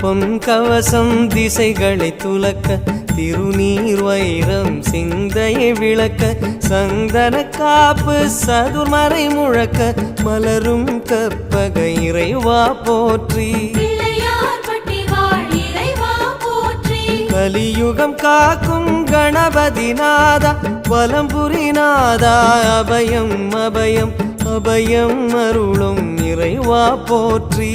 பொன் கவசம் திசைகளை துலக்க திருநீர் வைரம் சிந்தையை விளக்க சந்தன காப்பு சதுர்மறை முழக்க மலரும் கற்பக இறைவா போற்றி கலியுகம் காக்கும் கணபதி நாதா வலம்புரி நாதா அபயம் அபயம் அபயம் அருளும் இறைவா போற்றி